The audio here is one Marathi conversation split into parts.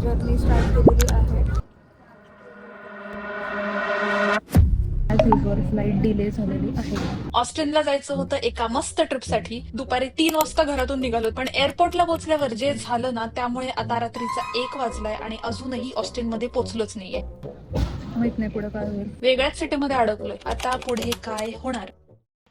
जर्नी स्टार्ट केलेली आहे. फ्लाईट डिले झालेली आहे. ऑस्टिनला जायचं होतं एका मस्त ट्रिपसाठी. दुपारी 3 वाजता घरातून निघालो, पण एअरपोर्टला पोहोचल्यावर जे झालं ना, त्यामुळे आता रात्रीचा 1 वाजलाय आणि अजूनही ऑस्टिनमध्ये पोहोचलोच नाहीये. माहित नाही पुढे काय होईल. वेगळ्याच सिटीमध्ये अडकलोय. आता पुढे काय होणार?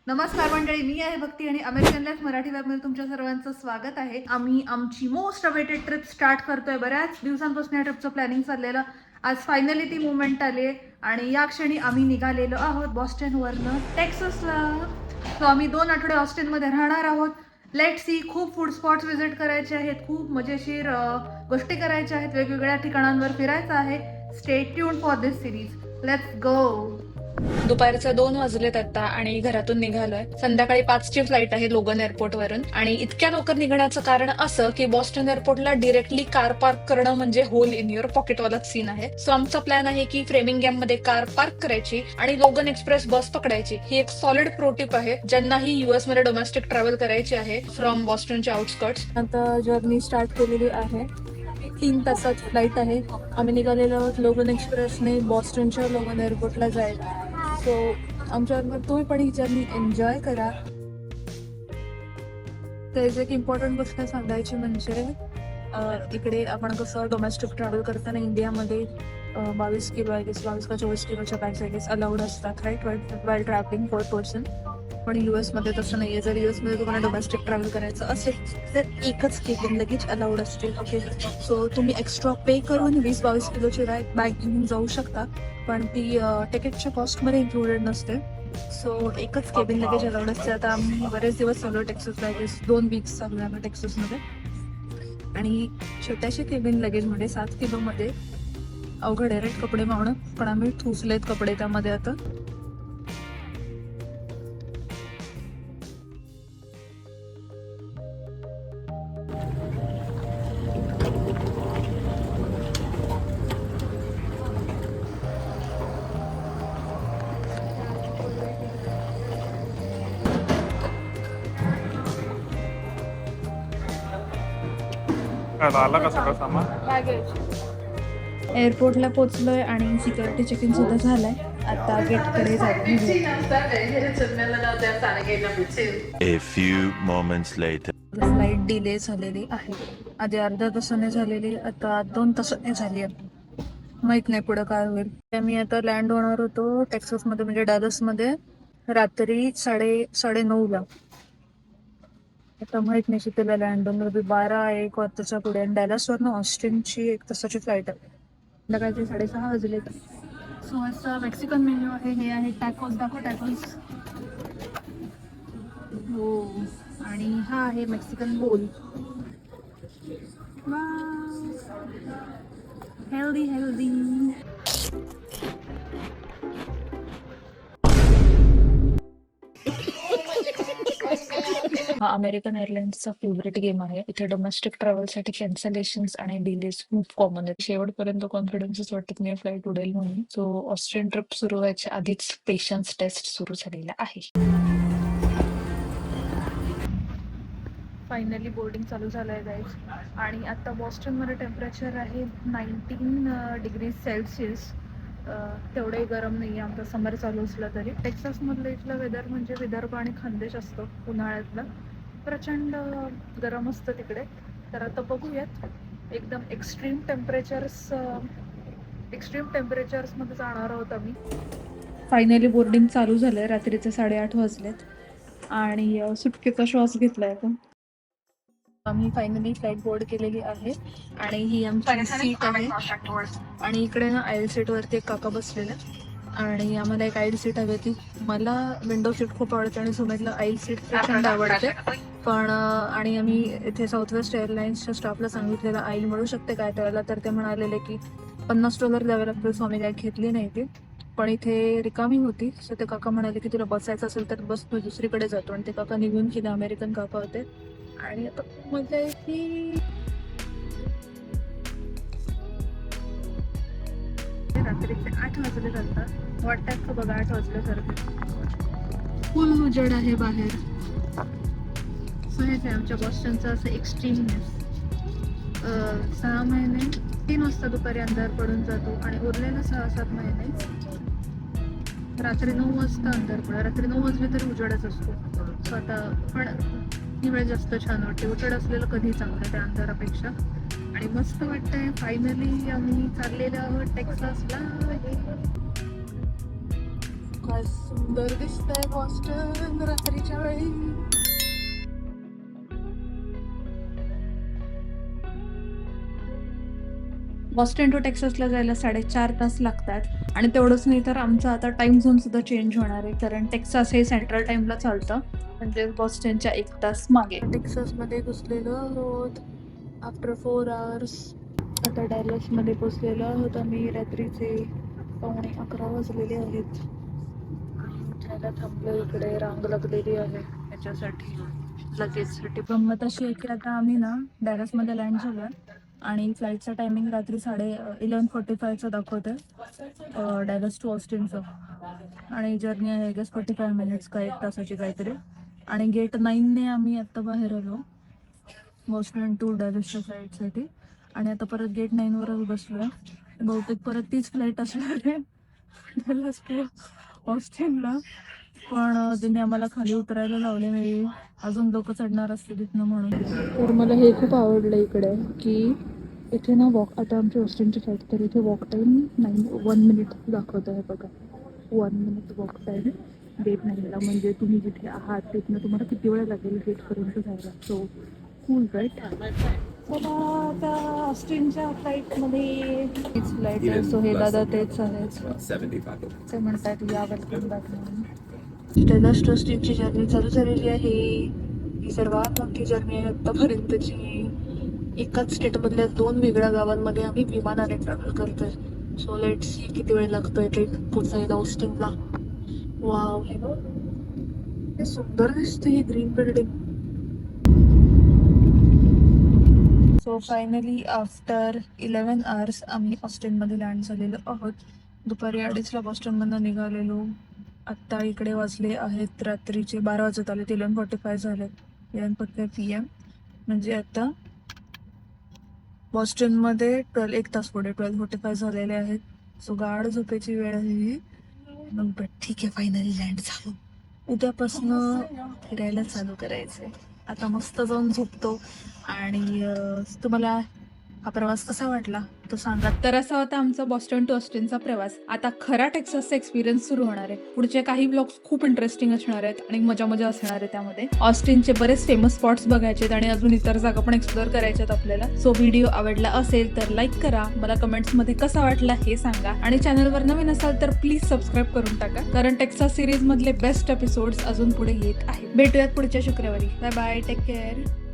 नमस्कार मंडळी, मी आहे भक्ती आणि अमेरिकन लाईफ मराठी वेबमध्ये तुमच्या सर्वांचं स्वागत आहे. आम्ही आमची मोस्ट अवेटेड ट्रिप स्टार्ट करतोय. बऱ्याच दिवसांपासून या ट्रिपचं प्लॅनिंग चाललेलं. आज फायनली ती मुवमेंट आली आहे आणि या क्षणी आम्ही निघालेलो आहोत बॉस्टनवरनं टेक्सासला. सो आम्ही 2 आठवडे ऑस्टिनमध्ये राहणार आहोत. Let see. खूप फूड स्पॉट्स विजिट करायचे आहेत, खूप मजेशीर गोष्टी करायच्या आहेत, वेगवेगळ्या ठिकाणांवर फिरायचं आहे. Stay tuned for this series. Let's go. दुपारचे 2 वाजलेत आता आणि घरातून निघालोय. संध्याकाळी 5ची फ्लाईट आहे लोगन एअरपोर्ट वरून. आणि इतक्या लवकर निघण्याचं कारण असं की बॉस्टन एअरपोर्टला डिरेक्टली कार पार्क करणं म्हणजे होल इन युअर पॉकेटवालाच सीन आहे. सो आमचा प्लॅन आहे की फ्रेमिंगहॅम मध्ये कार पार्क करायची आणि लोगन एक्सप्रेस बस पकडायची. ही एक सॉलिड प्रो टिप आहे ज्यांनाही युएस मध्ये डोमेस्टिक ट्रॅव्हल करायची आहे फ्रॉम बॉस्टनच्या आउटस्कर्ट्स. आता जर्नी स्टार्ट केलेली आहे. 3 तासाची फ्लाईट आहे. आम्ही निघालेलो आहोत लोगन एक्सप्रेसने बॉस्टनच्या लोगन एअरपोर्टला जायला. सो आमच्याबरोबर तुम्ही पण ही जर्नी एन्जॉय करा. त्याची एक इम्पॉर्टंट गोष्ट सांगायची म्हणजे इकडे आपण कसं डोमेस्टिक ट्रॅव्हल करताना इंडियामध्ये 22 किलो आहे 22 का 24 किलोच्या बॅग्स आहे अलाउड असतात राईट वाईल ट्रॅव्हलिंग पर पर्सन. पण युएसमध्ये तसं नाही आहे. जर युएसमध्ये तुम्हाला डोमेस्टिक ट्रॅव्हल करायचं असेल तर एकच केबिन लगेच अलाउड असते. ओके, सो तुम्ही एक्स्ट्रा पे करून 20-22 किलोची बॅग घेऊन जाऊ शकता, पण ती तिकीटच्या कॉस्टमध्ये इन्क्लुडेड नसते. सो एकच केबिन लगेज अलाउड असते. आता आम्ही बरेच दिवस चालू टेक्सासला, 2 वीक्स चालू आहे टेक्सासमध्ये. आणि छोट्याशा केबिन लगेजमध्ये 7 किलोमध्ये अवघड आहे रेट कपडे मावणं, पण आम्ही ठुसलेत कपडे त्यामध्ये आता. आला का सगळं सामान? एअरपोर्टला पोहोचलोय आणि सिक्युरिटी चेक इन सुद्धा झालंय. आता गेटकडे जातो. A few moments later. Flight delay झालेली आहे. आधी अर्ध्या तासाने झालेली, आता 2 तासाने झाली आहे. माहित नाही पुढे काय होईल. मी आता लँड होणार होतो टेक्सासमध्ये म्हणजे डॅलसमध्ये रात्री 9:30ला. आता माहित नाही कितीला लँड होणार. 12-1 वाजताच्या पुढे. आणि डॅलसवरनं ऑस्टिनची 1 तासाची फ्लाईट आहे. काहीतरी 6:30 वाजले. सो असं मेक्सिकन मेन्यू आहे. हे आहे टॅकोस. दाखव टॅकोस. हो, आणि हा आहे मेक्सिकन बोल. हेल्दी. हा अमेरिकन एअरलाइन्सचा फेवरेट गेम आहे. इथे डोमेस्टिक ट्रॅव्हलसाठी कॅन्सलेशन्स आणि डिलेज खूप कॉमन आहेत. शेवटपर्यंत कॉन्फिडन्सच वाटत नाही फ्लाईट उडेल म्हणून. सो ऑस्ट्रियन ट्रिप सुरू व्हायच्या आधीच पेशन्स टेस्ट सुरू झालेला आहे. फायनली बोर्डिंग चालू झालं आहे गाईज. आणि आता बॉस्टनमध्ये टेम्परेचर आहे 19 डिग्री सेल्सिअस. तेवढंही गरम नाही आहे. आमचा समर चालू असला तरी. टेक्सासमधलं इथलं वेदर म्हणजे विदर्भ आणि खानदेश असतं उन्हाळ्यातलं. प्रचंड गरम असतं तिकडे. तर आता बघूयात. एकदम एक्स्ट्रीम टेम्परेचर्समध्ये जाणार आहोत आम्ही. फायनली बोर्डिंग चालू झालं आहे. रात्रीचे 8:30 वाजलेत आणि सुटकेचा श्वास घेतला आहे. आम्ही फायनली फ्लाईट बोर्ड केलेली आहे आणि ही आमची सीट आहे. आणि इकडे ना आईल सीटवरती एक काका बसलेले आणि आम्हाला एक आईल सीट हवी होती. मला विंडो सीट खूप आवडते आणि सुमेतला आईल सीट प्रचंड आवडते. पण आणि आम्ही इथे साऊथ वेस्ट एअरलाइन्सच्या स्टाफला सांगितलेलं आईल मिळू शकते काय त्यावेळेला, तर ते म्हणालेले की $50 द्यावे लागतील. सो आम्ही काय घेतली नाही ती, पण इथे रिकामी होती. सो ते काका म्हणाले की तुला बसायचं असेल तर बस, तू दुसरीकडे जातो. आणि ते काका निघून गेले. अमेरिकन काका होते. आणि आता मजा आहे की रात्रीचे 8 वाजले जातात. वाटतात का बघा 8 वाजल्यासारखं. फुल उजेड आहे बाहेर. सो हेच आहे आमच्या बॉस्टनचं असं एक्स्ट्रीमनेस. 6 महिने 3 वाजता दुपारी अंधार पडून जातो आणि उरलेले 6-7 महिने रात्री 9 वाजता अंधार पडा. रात्री 9 वाजले तरी उजेडच असतो. सो आता पण ही वेळ जास्त छान वाटते. उजेड असलेलं कधी चांगलं त्या अंधारापेक्षा. आणि मस्त वाटतंय. फायनली आम्ही चाललेलो आहोत टेक्सासला. काय सुंदर दिसतंय बॉस्टन रात्रीच्या वेळी. बॉस्टन टू टेक्सासला जायला 4.5 तास लागतात आणि तेवढंच नाही तर आमचा आता टाइम झोन सुद्धा चेंज होणार आहे, कारण टेक्सास हे सेंट्रल टाइमला चालतं म्हणजे बॉस्टनच्या 1 तास मागे. टेक्सासमध्ये घुसलेलो आहोत आफ्टर 4 आवर्स. आता डॅलसमध्ये पोचलेलो आहोत आम्ही. रात्रीचे 11:15 वाजलेले आहेत. उठायला थांबलो. इकडे रांग लागलेली आहे याच्यासाठी, लगेचसाठी. गंमत अशी आहे की आता आम्ही ना डॅलसमध्ये लँड झालो आणि फ्लाईटचा टायमिंग रात्री 11:45चा दाखवतोय डॅलस टू ऑस्टिनचं. आणि जर्नी आहे 45 मिनिट्स का 1 तासाची काहीतरी. आणि गेट 9ने आम्ही आत्ता बाहेर आलो बॉस्टन टू डॅलसच्या फ्लाईटसाठी. आणि आता परत गेट 9वरच बसलोय. बहुतेक परत तीच फ्लाईट असणार आहे डॅलस टू ऑस्टिनला. पण तिने आम्हाला खाली उतरायला लावले नाही, अजून लोक चढणार असते तिथनं म्हणून. तर मला हे खूप आवडलं इकडे की इथे ना वॉक, आता आमची ऑस्टिनची फ्लाईट तर इथे वॉक टाईम 1 मिनिट दाखवत आहे बघा. 1 मिनिट वॉक टाईम गेट 9ला. म्हणजे तुम्ही जिथे आहात तिथनं तुम्हाला किती वेळ लागेल गेटपर्यंत जायला. So cool right. चला आता ऑस्टिनच्या फ्लाईटमध्ये तीच फ्लाईट आहे. सो हे दादा तेच आहेत, ते म्हणतात या वेलकम बॅक म्हणून. डॅलस टू ऑस्टिनची जर्नी चालू झालेली आहे. ही सर्वात मोठी जर्नी आहे आत्तापर्यंतची. एकाच स्टेटमधल्या 2 वेगळ्या गावांमध्ये आम्ही विमानाने ट्रॅव्हल करतोय. सो लेट्स सी किती वेळ लागतोय ते पोचायला ऑस्टिनला. वाव, हे सुंदर दिसते ही green building. So finally after 11 hours आम्ही ऑस्टिनमध्ये लँड झालेलो आहोत. दुपारी 2:30ला बॉस्टनमधून निघालेलो. आत्ता इकडे वाजले आहेत रात्रीचे 12 वाजत आले. 11:45 झाले. 11:45 PM. म्हणजे आता बॉस्टनमध्ये 1 तास पुढे 12:45 झालेले आहेत. सो गाढ झोपेची वेळ आहे. मग ठीक आहे, फायनली लँड झालो. उद्यापासनं फिरायला चालू करायचंय. आता मस्त जाऊन झोपतो. आणि तुम्हाला हा प्रवास कसा वाटला तो सांगा. तर असा होता आमचा बॉस्टन टू ऑस्टिनचा प्रवास. आता खरा टेक्सासचा एक्सपिरियन्स सुरू होणार आहे. पुढचे काही ब्लॉग्स खूप इंटरेस्टिंग असणार आहेत आणि मजा मजा असणार आहे त्यामध्ये. ऑस्टिनचे बरेच फेमस स्पॉट्स बघायचे आणि अजून इतर जागा पण एक्सप्लोअर करायच्यात आपल्याला. सो व्हिडिओ आवडला असेल तर लाईक करा, मला कमेंट्समध्ये कसा वाटला हे सांगा. आणि चॅनलवर नवीन असाल तर प्लीज सबस्क्राईब करून टाका, कारण टेक्सास सिरीज मधले बेस्ट एपिसोड्स अजून पुढे येत आहेत. भेटूयात पुढच्या शुक्रवारी. Bye bye, take care.